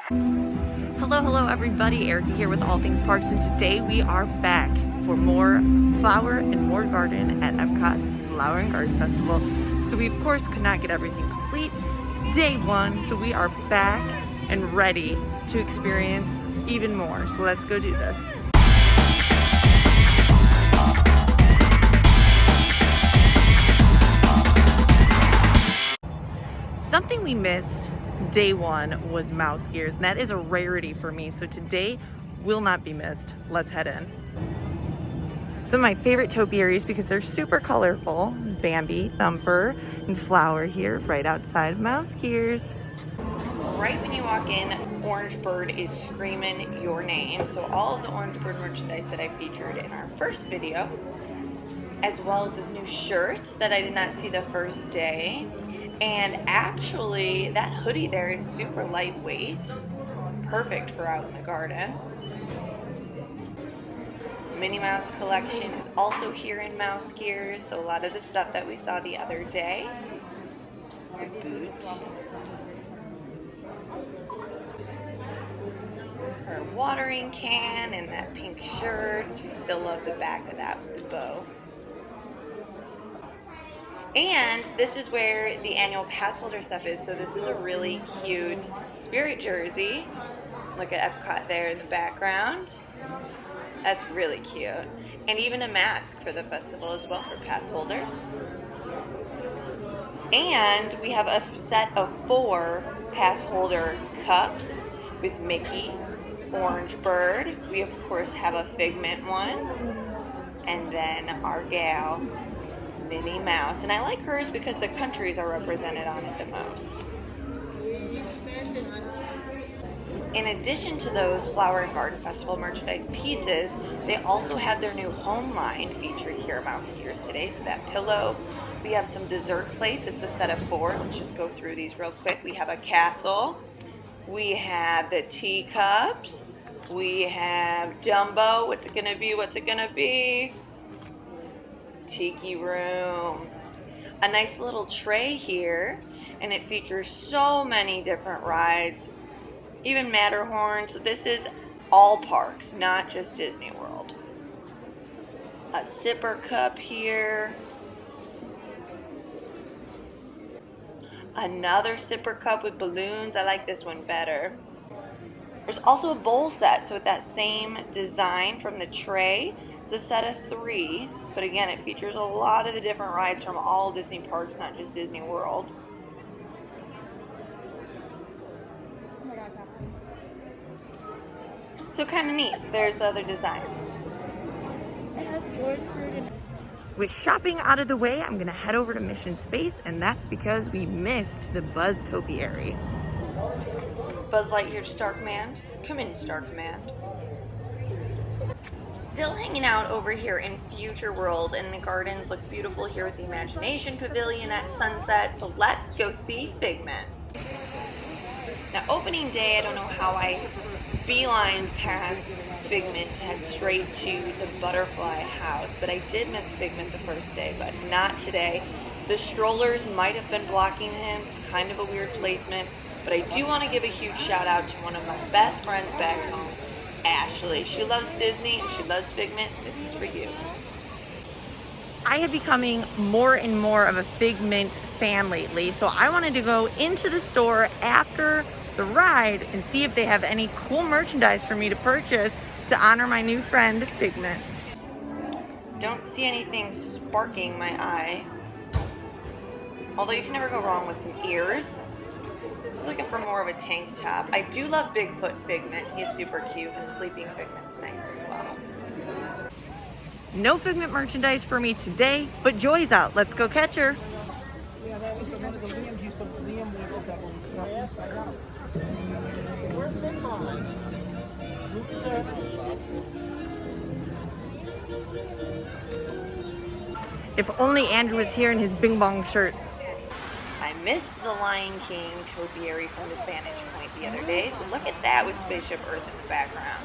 Hello everybody, Erica here with All Things Parks, and today we are back for more flower and more garden at Epcot's Flower and Garden Festival. So we of course could not get everything complete day one, so we are back and ready to experience even more. So let's go do this. Something we missed day one was mouse ears, and that is a rarity for me, so today will not be missed. Let's head in. Some of my favorite topiaries because they're super colorful. Bambi, Thumper, and Flower here right outside mouse ears. Right when you walk in, Orange Bird is screaming your name. So all of the Orange Bird merchandise that I featured in our first video, as well as this new shirt that I did not see the first day. And actually, that hoodie there is super lightweight, perfect for out in the garden. Minnie Mouse collection is also here in mouse gears, so a lot of the stuff that we saw the other day. Her boot. Her watering can and that pink shirt. Still love the back of that with the bow. And this is where the annual pass holder stuff is. So this is a really cute spirit jersey. Look at Epcot there in the background. That's really cute. And even a mask for the festival as well for pass holders. And we have a set of 4 pass holder cups with Mickey, Orange Bird. We of course have a Figment one. And then our gal, Minnie Mouse, and I like hers because the countries are represented on it the most. In addition to those Flower and Garden Festival merchandise pieces, they also have their new home line featured here at Mouse Gears today. So that pillow, we have some dessert plates. It's a set of 4. Let's just go through these real quick. We have a castle. We have the teacups. We have Dumbo. What's it gonna be? What's it gonna be? Tiki room. A nice little tray here, and it features so many different rides, even Matterhorn. So this is all parks, not just Disney World. A sipper cup here. Another sipper cup with balloons. I like this one better. There's also a bowl set, so with that same design from the tray, it's a set of 3, but again, it features a lot of the different rides from all Disney parks, not just Disney World. So kind of neat. There's the other designs. With shopping out of the way, I'm gonna head over to Mission Space, and that's because we missed the Buzz topiary. Buzz Lightyear Star Command. Come in, Star Command. Still hanging out over here in Future World, and the gardens look beautiful here with the Imagination Pavilion at sunset, so let's go see Figment. Now, opening day, I don't know how I beelined past Figment to head straight to the Butterfly House, but I did miss Figment the first day, but not today. The strollers might have been blocking him. It's kind of a weird placement. But I do want to give a huge shout out to one of my best friends back home, Ashley. She loves Disney and she loves Figment. This is for you. I have becoming more and more of a Figment fan lately, so I wanted to go into the store after the ride and see if they have any cool merchandise for me to purchase to honor my new friend, Figment. Don't see anything sparking my eye. Although you can never go wrong with some ears. I was looking for more of a tank top. I do love Bigfoot Figment. He's super cute, and Sleeping Figment's nice as well. No Figment merchandise for me today, but Joy's out. Let's go catch her. If only Andrew was here in his Bing Bong shirt. I missed the Lion King topiary from this vantage point the other day, so look at that with Spaceship Earth in the background.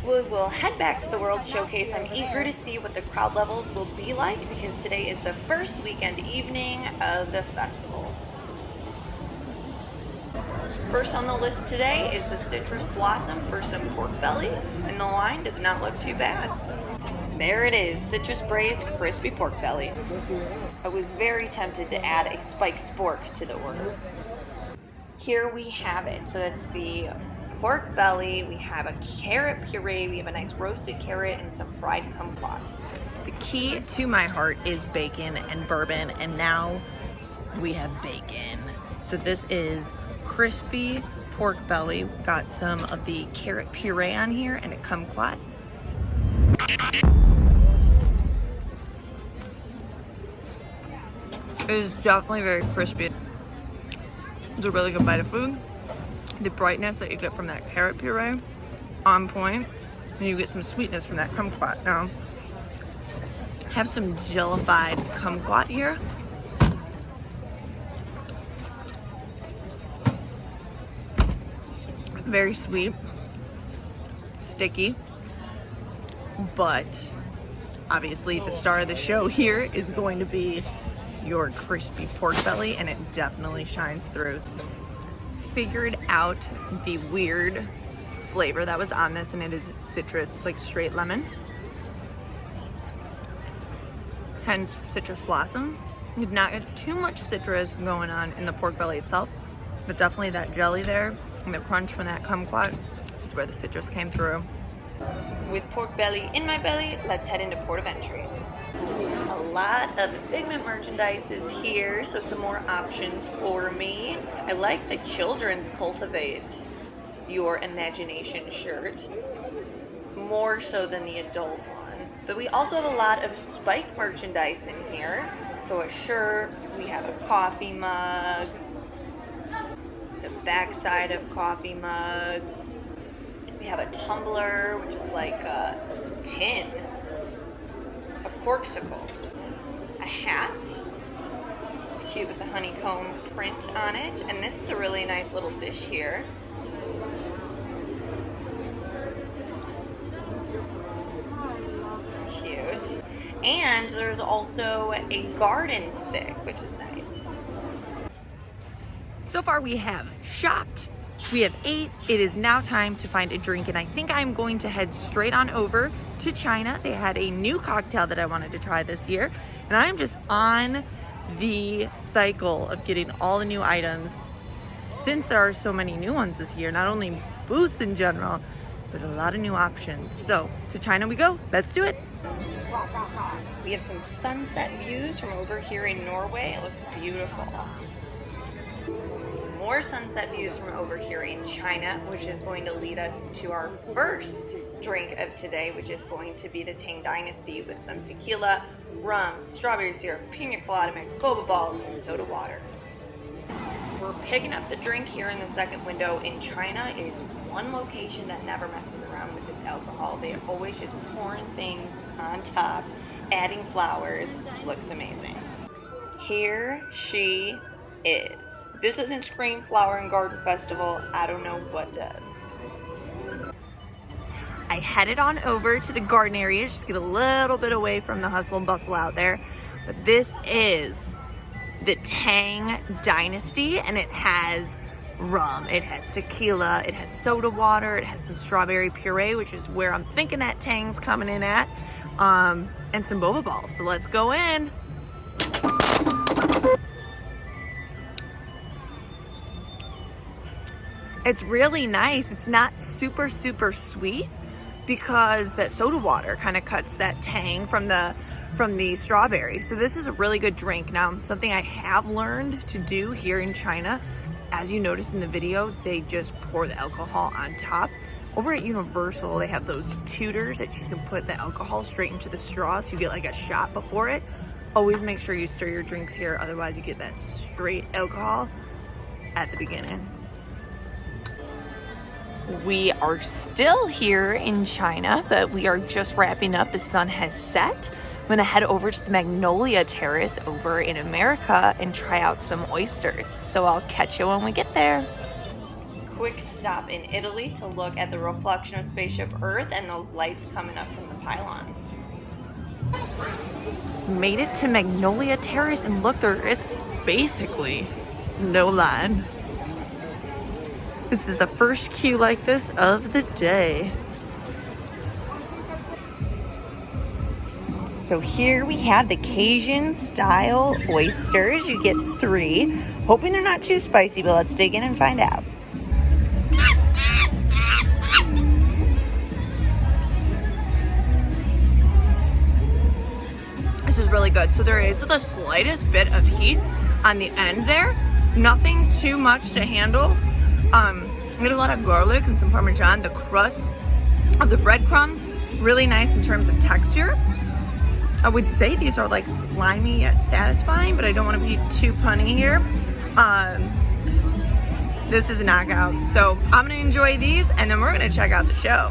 We will head back to the World Showcase. I'm eager to see what the crowd levels will be like because today is the first weekend evening of the festival. First on the list today is the citrus blossom for some pork belly, and the line does not look too bad. There it is, citrus braised crispy pork belly. I was very tempted to add a spiked spork to the order. Here we have it. So that's the pork belly, we have a carrot puree, we have a nice roasted carrot and some fried kumquats. The key to my heart is bacon and bourbon, and now we have bacon. So this is crispy pork belly. Got some of the carrot puree on here and a kumquat. It is definitely very crispy. It's a really good bite of food. The brightness that you get from that carrot puree, on point. And you get some sweetness from that kumquat. Now, I have some jellified kumquat here. Very sweet, sticky, but obviously the star of the show here is going to be your crispy pork belly, and it definitely shines through. Figured out the weird flavor that was on this, and it is citrus. It's like straight lemon, hence citrus blossom. You did not get too much citrus going on in the pork belly itself, but definitely that jelly there and the crunch from that kumquat is where the citrus came through. With pork belly in my belly, let's head into port of entry. A lot of Figment merchandise is here, so some more options for me. I like the children's Cultivate Your Imagination shirt, more so than the adult one. But we also have a lot of Spike merchandise in here. So a shirt, we have a coffee mug, the backside of coffee mugs. We have a tumbler, which is like a tin, a corksicle, a hat. It's cute with the honeycomb print on it. And this is a really nice little dish here. Cute. And there's also a garden stick, which is nice. So far we have shopped, we have ate. It is now time to find a drink, and I think I'm going to head straight on over to China. They had a new cocktail that I wanted to try this year, and I'm just on the cycle of getting all the new items since there are so many new ones this year, not only booths in general, but a lot of new options. So to China we go, let's do it. We have some sunset views from over here in Norway. It looks beautiful. More sunset views from over here in China, which is going to lead us to our first drink of today, which is going to be the Tang Dynasty with some tequila, rum, strawberry syrup, pina colada mix, boba balls, and soda water. We're picking up the drink here in the second window. In China is one location that never messes around with its alcohol. They are always just pouring things on top, adding flowers. Looks amazing. Here she is. This doesn't scream Flower and Garden Festival. I don't know what does. I headed on over to the garden area just to get a little bit away from the hustle and bustle out there. But this is the Tang Dynasty, and it has rum, it has tequila, it has soda water, it has some strawberry puree, which is where I'm thinking that Tang's coming in at, and some boba balls. So let's go in. It's really nice. It's not super sweet because that soda water kind of cuts that tang from the strawberry. So this is a really good drink. Now, something I have learned to do here in China, as you noticed in the video, they just pour the alcohol on top. Over at Universal, they have those tutors that you can put the alcohol straight into the straw, so you get like a shot before it. Always make sure you stir your drinks here, otherwise you get that straight alcohol at the beginning. We are still here in China, but we are just wrapping up. The sun has set. I'm gonna head over to the Magnolia Terrace over in America and try out some oysters. So I'll catch you when we get there. Quick stop in Italy to look at the reflection of Spaceship Earth and those lights coming up from the pylons. Made it to Magnolia Terrace, and look, there is basically no line. This is the first queue like this of the day. So here we have the Cajun style oysters. You get 3. Hoping they're not too spicy, but let's dig in and find out. This is really good. So there is the slightest bit of heat on the end there. Nothing too much to handle. We get a lot of garlic and some Parmesan. The crust of the breadcrumbs, really nice in terms of texture. I would say these are like slimy yet satisfying, but I don't want to be too punny here. This is a knockout. So I'm gonna enjoy these and then we're gonna check out the show.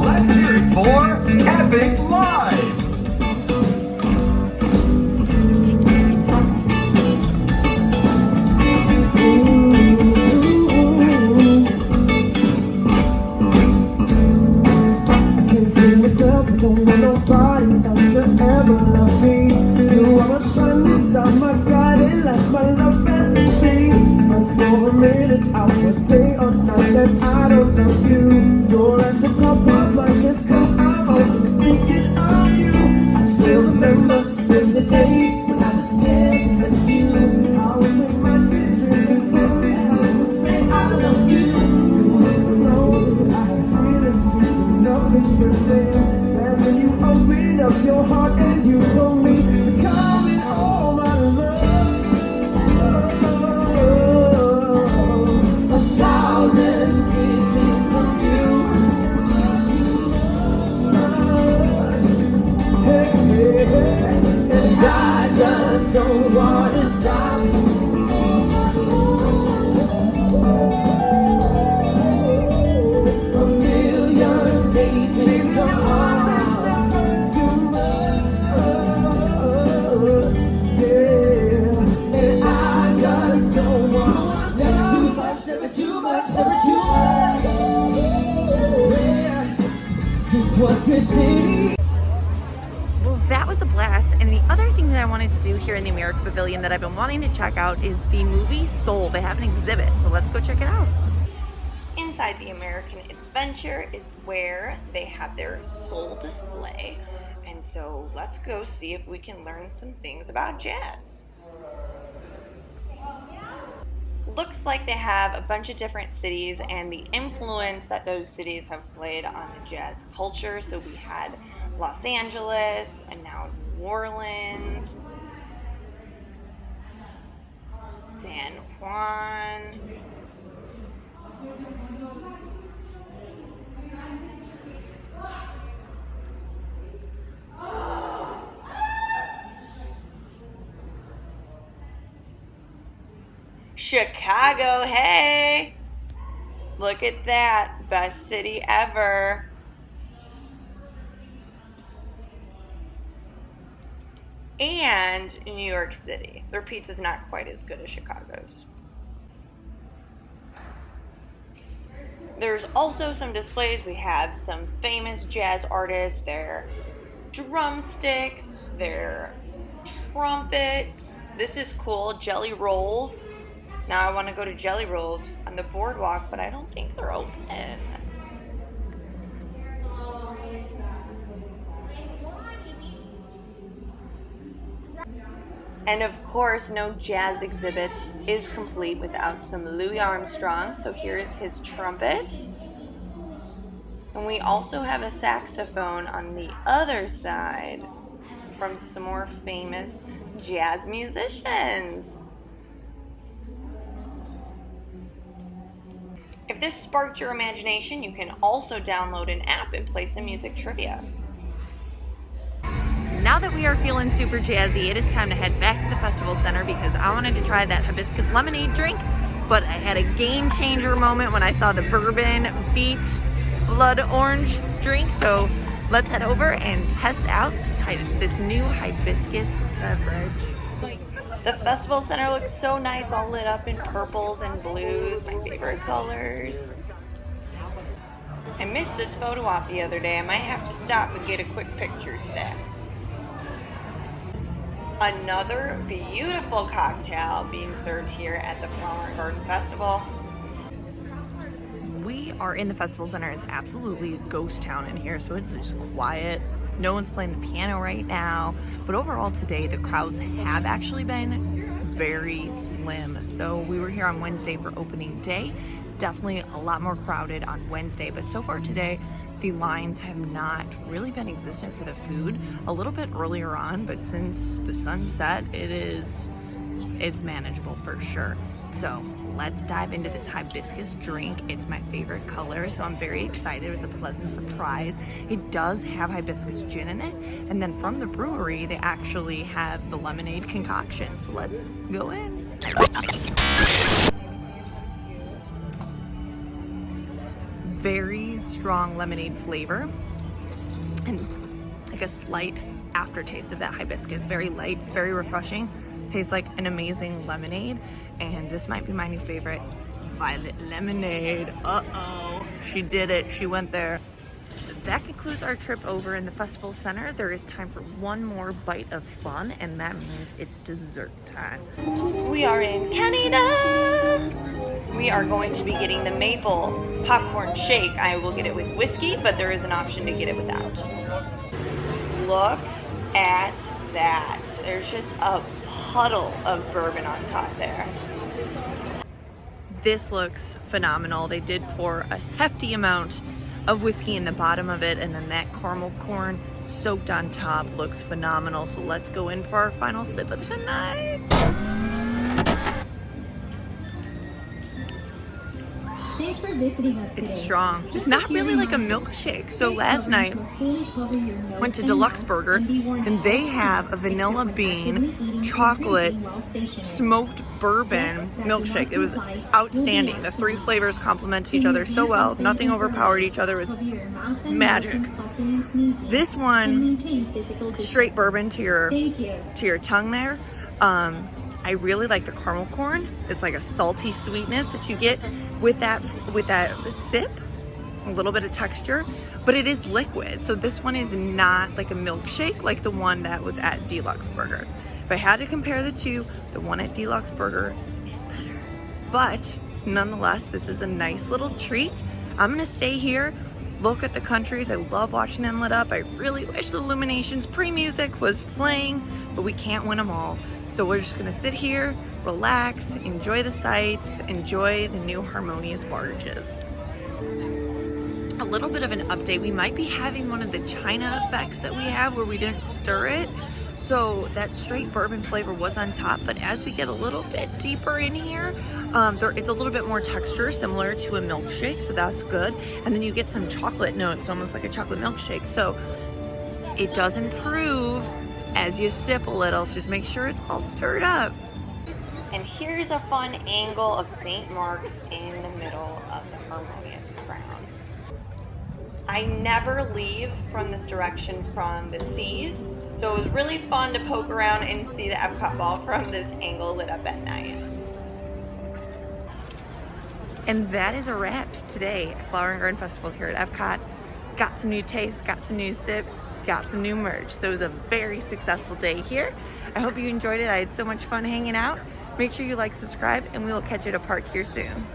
Let's hear it for Epic Live! Don't want nobody else to ever love me. You are my shining star, my guiding light, my love fantasy. But for a minute, I would day or night that I don't love you. You're at the top of my list, cause I'm always thinking of you. I still remember in the days when I was scared to touch you. I was with my teacher and told me how to say I love you. You must have known that I had feelings deep enough to swim in. When you opened up your heart and you told me to come in all my love. 1,000 kisses from you. Hey, hey, hey. And I just don't want to stop. A million days in your arms. Never too much. Yeah. This was your city. Well, that was a blast. And the other thing that I wanted to do here in the America Pavilion that I've been wanting to check out is the movie Soul. They have an exhibit, so let's go check it out. Inside the American Adventure is where they have their Soul display. And so let's go see if we can learn some things about jazz. Looks like they have a bunch of different cities and the influence that those cities have played on the jazz culture. So we had Los Angeles and now New Orleans, San Juan, Chicago, hey! Look at that, best city ever. And New York City. Their pizza's not quite as good as Chicago's. There's also some displays. We have some famous jazz artists, their drumsticks, their trumpets. This is cool, Jelly Rolls. Now I want to go to Jelly Rolls on the boardwalk, but I don't think they're open. And of course, no jazz exhibit is complete without some Louis Armstrong. So here's his trumpet. And we also have a saxophone on the other side from some more famous jazz musicians. If this sparked your imagination, you can also download an app and play some music trivia. Now that we are feeling super jazzy, it is time to head back to the festival center because I wanted to try that hibiscus lemonade drink, but I had a game changer moment when I saw the Bourbon Beet blood orange drink. So let's head over and test out this new hibiscus beverage. The festival center looks so nice, all lit up in purples and blues, my favorite colors. I missed this photo op the other day. I might have to stop and get a quick picture today. Another beautiful cocktail being served here at the Flower and Garden Festival. We are in the festival center. It's absolutely a ghost town in here, so it's just quiet. No one's playing the piano right now, but overall today the crowds have actually been very slim. So we were here on Wednesday for opening day. Definitely a lot more crowded on Wednesday, but so far today the lines have not really been existent for the food. A little bit earlier on, but since the sun set, it's manageable for sure. So let's dive into this hibiscus drink. It's my favorite color, so I'm very excited. It was a pleasant surprise. It does have hibiscus gin in it, and then from the brewery they actually have the lemonade concoction. So let's go in. Very strong lemonade flavor and like a slight aftertaste of that hibiscus. Very light, it's very refreshing. Tastes like an amazing lemonade, and this might be my new favorite, violet lemonade. Uh-oh, she did it, she went there. That concludes our trip over in the festival center. There is time for one more bite of fun, and that means it's dessert time. We are in Canada. We are going to be getting the maple popcorn shake. I will get it with whiskey, but there is an option to get it without. Look at that. There's just a puddle of bourbon on top there. This looks phenomenal. They did pour a hefty amount of whiskey in the bottom of it, and then that caramel corn soaked on top looks phenomenal. So let's go in for our final sip of the night. Thanks for visiting us today. It's strong. It's not really like a milkshake. So last night went to Deluxe Burger, and they have a vanilla bean, chocolate, smoked bourbon milkshake. It was outstanding. The three flavors complement each other so well. Nothing overpowered each other. It was magic. This one, straight bourbon to your tongue there. I really like the caramel corn. It's like a salty sweetness that you get with that sip, a little bit of texture, but it is liquid. So this one is not like a milkshake like the one that was at Deluxe Burger. If I had to compare the two, the one at Deluxe Burger is better. But nonetheless, this is a nice little treat. I'm gonna stay here, look at the countries. I love watching them lit up. I really wish the Illuminations pre-music was playing, but we can't win them all. So we're just gonna sit here, relax, enjoy the sights, enjoy the new harmonious barges. A little bit of an update. We might be having one of the China effects that we have where we didn't stir it. So that straight bourbon flavor was on top, but as we get a little bit deeper in here, there is a little bit more texture similar to a milkshake, so that's good. And then you get some chocolate notes, almost like a chocolate milkshake. So it does improve as you sip a little, so just make sure it's all stirred up. And here's a fun angle of St. Mark's in the middle of the harmonious crown. I never leave from this direction from the seas, so it was really fun to poke around and see the Epcot ball from this angle lit up at night. And that is a wrap today at Flower and Garden Festival here at Epcot. Got some new tastes, got some new sips, got some new merch. So it was a very successful day here. I hope you enjoyed it. I had so much fun hanging out. Make sure you like, subscribe, and we will catch you at a park here soon.